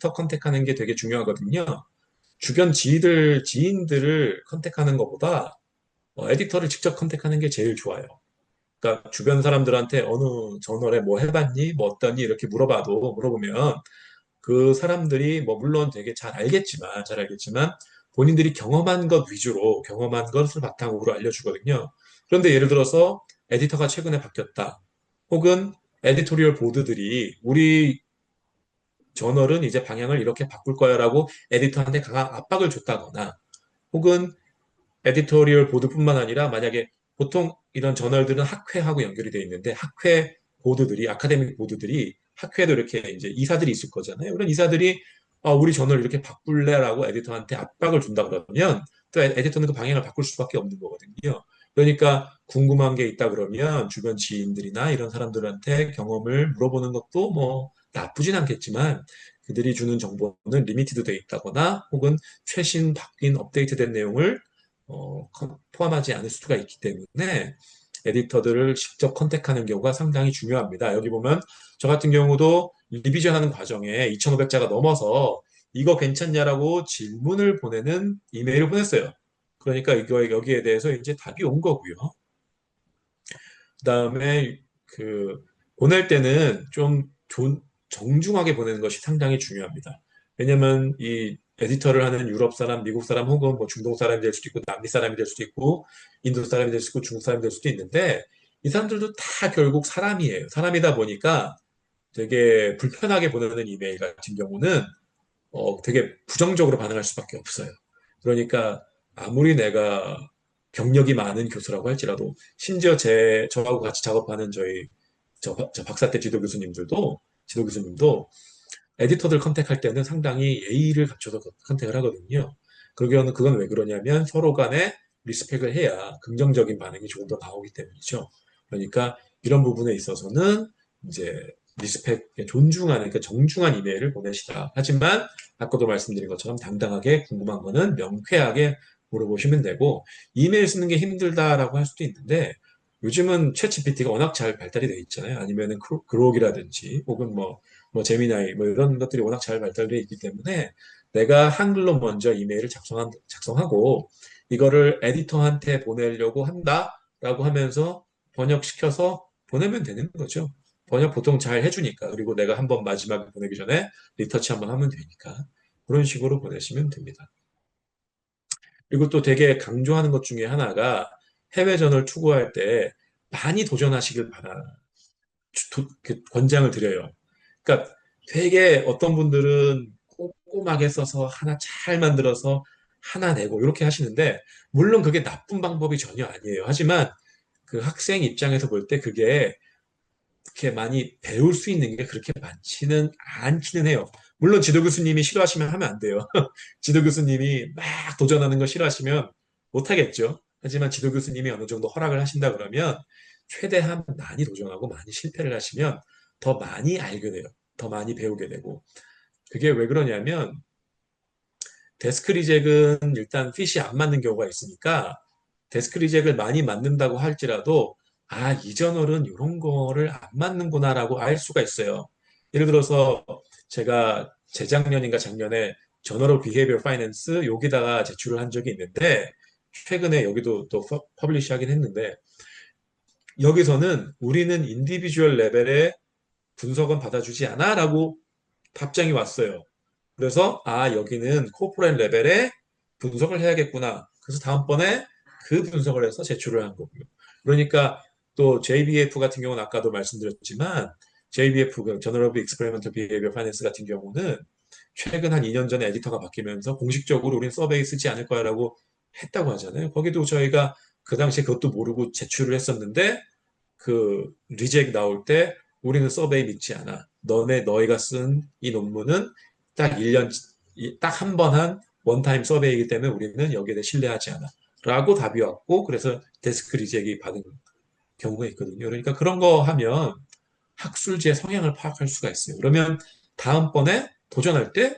에디터 컨택하는 게 되게 중요하거든요. 주변 지인들을 컨택하는 것보다 에디터를 직접 컨택하는 게 제일 좋아요. 그러니까 주변 사람들한테 어느 저널에 뭐 해봤니? 뭐 어떠니? 이렇게 물어보면 그 사람들이 뭐 물론 되게 잘 알겠지만 본인들이 경험한 것 위주로 경험한 것을 바탕으로 알려주거든요. 그런데 예를 들어서 에디터가 최근에 바뀌었다. 혹은 에디토리얼 보드들이 우리 저널은 이제 방향을 이렇게 바꿀 거야라고 에디터한테 강한 압박을 줬다거나 혹은 에디토리얼 보드뿐만 아니라 만약에 보통 이런 저널들은 학회하고 연결이 돼 있는데 학회 보드들이 아카데믹 보드들이 학회도 이렇게 이제 이사들이 있을 거잖아요. 그런 이사들이 우리 저널 이렇게 바꿀래라고 에디터한테 압박을 준다 그러면 또 에디터는 그 방향을 바꿀 수밖에 없는 거거든요. 그러니까 궁금한 게 있다 그러면 주변 지인들이나 이런 사람들한테 경험을 물어보는 것도 뭐 나쁘진 않겠지만 그들이 주는 정보는 리미티드 돼 있다거나 혹은 최신 바뀐 업데이트된 내용을 포함하지 않을 수가 있기 때문에 에디터들을 직접 컨택하는 경우가 상당히 중요합니다. 여기 보면 저 같은 경우도 리비전 하는 과정에 2,500자가 넘어서 이거 괜찮냐라고 질문을 보내는 이메일을 보냈어요. 그러니까 여기에 대해서 이제 답이 온 거고요. 그다음에 그 보낼 때는 좀 정중하게 보내는 것이 상당히 중요합니다. 왜냐면 이 에디터를 하는 유럽 사람, 미국 사람 혹은 뭐 중동 사람이 될 수도 있고 남미 사람이 될 수도 있고 인도 사람이 될 수도 있고 중국 사람이 될 수도 있는데 이 사람들도 다 결국 사람이에요. 사람이다 보니까 되게 불편하게 보내는 이메일 같은 경우는 되게 부정적으로 반응할 수밖에 없어요. 그러니까 아무리 내가 경력이 많은 교수라고 할지라도 심지어 저하고 같이 작업하는 저 박사 때 지도 교수님도 에디터들 컨택할 때는 상당히 예의를 갖춰서 컨택을 하거든요. 그건 왜 그러냐면 서로 간에 리스펙을 해야 긍정적인 반응이 조금 더 나오기 때문이죠. 그러니까 이런 부분에 있어서는 이제 존중하는, 그러니까 정중한 이메일을 보내시다. 하지만 아까도 말씀드린 것처럼 당당하게 궁금한 거는 명쾌하게 물어보시면 되고 이메일 쓰는 게 힘들다라고 할 수도 있는데 요즘은 챗GPT가 워낙 잘 발달이 돼 있잖아요. 아니면은 그록이라든지 혹은 뭐 제미나이 뭐 이런 것들이 워낙 잘 발달되어 있기 때문에 내가 한글로 먼저 이메일을 작성하고 이거를 에디터한테 보내려고 한다라고 하면서 번역시켜서 보내면 되는 거죠. 번역 보통 잘 해주니까. 그리고 내가 한번 마지막에 보내기 전에 리터치 한번 하면 되니까. 그런 식으로 보내시면 됩니다. 그리고 또 되게 강조하는 것 중에 하나가 해외 전을 투고할 때 많이 도전하시길 권장을 드려요. 그러니까 되게 어떤 분들은 꼼꼼하게 써서 하나 잘 만들어서 하나 내고 이렇게 하시는데 물론 그게 나쁜 방법이 전혀 아니에요. 하지만 그 학생 입장에서 볼 때 그게 그렇게 많이 배울 수 있는 게 그렇게 많지는 않기는 해요. 물론 지도 교수님이 싫어하시면 하면 안 돼요. 지도 교수님이 막 도전하는 거 싫어하시면 못하겠죠. 하지만 지도 교수님이 어느 정도 허락을 하신다 그러면 최대한 많이 도전하고 많이 실패를 하시면 더 많이 알게 돼요. 더 많이 배우게 되고. 그게 왜 그러냐면 데스크 리젝은 일단 핏이 안 맞는 경우가 있으니까 데스크 리젝을 많이 맞는다고 할지라도 이 저널은 이런 거를 안 맞는구나라고 알 수가 있어요. 예를 들어서 제가 재작년인가 작년에 저널 오브 비헤이비어 파이낸스 여기다가 제출을 한 적이 있는데 최근에 여기도 또 퍼블리시 하긴 했는데 여기서는 우리는 인디비주얼 레벨의 분석은 받아주지 않아 라고 답장이 왔어요. 그래서 여기는 코퍼레이트 레벨에 분석을 해야겠구나. 그래서 다음번에 그 분석을 해서 제출을 한 거고요. 그러니까 또 JBF 같은 경우는 아까도 말씀드렸지만 JBF, 그 Journal of Experimental Behavior Finance 같은 경우는 최근 한 2년 전에 에디터가 바뀌면서 공식적으로 우리는 서베이 쓰지 않을 거야라고 했다고 하잖아요. 거기도 저희가 그 당시에 그것도 모르고 제출을 했었는데 그 리젝 나올 때 우리는 서베이 믿지 않아. 너희가 쓴 이 논문은 딱 1년, 딱 한 번 한 원타임 서베이이기 때문에 우리는 여기에 대해 신뢰하지 않아. 라고 답이 왔고, 그래서 데스크 리젝이 받은 경우가 있거든요. 그러니까 그런 거 하면 학술지의 성향을 파악할 수가 있어요. 그러면 다음번에 도전할 때,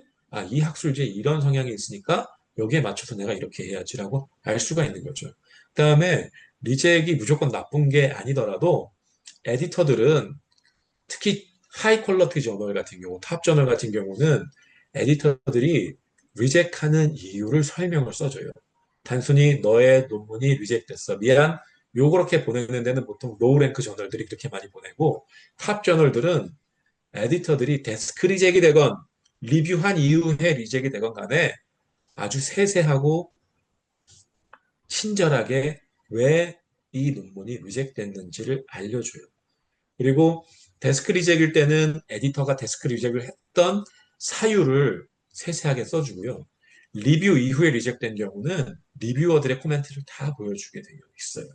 이 학술지에 이런 성향이 있으니까 여기에 맞춰서 내가 이렇게 해야지라고 알 수가 있는 거죠. 그다음에 리젝이 무조건 나쁜 게 아니더라도 에디터들은 특히 하이 퀄러티 저널 같은 경우, 탑 저널 같은 경우는 에디터들이 리젝하는 이유를 설명을 써줘요. 단순히 너의 논문이 리젝됐어. 미안. 요렇게 보내는 데는 보통 로우랭크 저널들이 그렇게 많이 보내고 탑 저널들은 에디터들이 데스크 리젝이 되건 리뷰한 이후에 리젝이 되건 간에 아주 세세하고 친절하게 왜 이 논문이 리젝됐는지를 알려줘요. 그리고 데스크 리젝일 때는 에디터가 데스크 리젝을 했던 사유를 세세하게 써주고요. 리뷰 이후에 리젝된 경우는 리뷰어들의 코멘트를 다 보여주게 되어 있어요.